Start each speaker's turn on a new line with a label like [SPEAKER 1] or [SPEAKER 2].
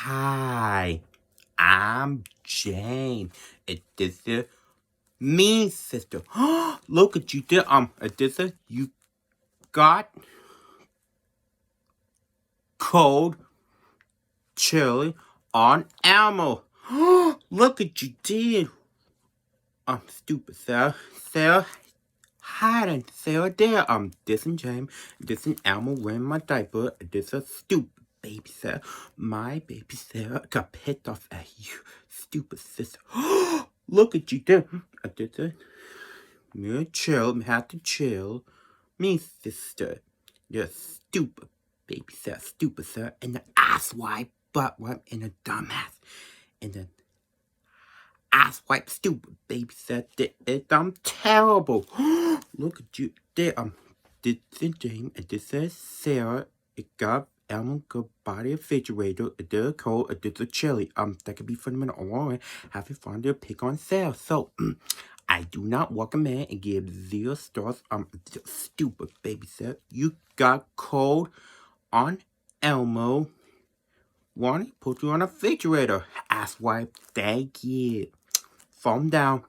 [SPEAKER 1] Hi, I'm Jane. This is me, sister. Look at you there. This is you got cold chili on Elmo. Look at you did. Stupid Sarah, hiding Sarah there. This and James, this and Elmo wearing my diaper. This is stupid baby Sarah. My baby Sarah got pissed off at you, stupid sister. Look at you there. This is me chill, have to chill. Me sister, you're stupid baby Sarah, stupid Sarah, and the ass wipe, butt wipe, and a dumbass, and the ass wipe, stupid baby Sarah. I'm terrible. Look at you there. This is James, and this is Sarah. It got Elmo good body refrigerator. They're cold. This is chili. That could be phenomenal. All right, having fun to pick on Sarah. So, I do not recommend and give 0 stars. Stupid baby Sarah. You got cold on Elmo. Want to put you on a refrigerator. Ass wipe. Thank you. Thumb down.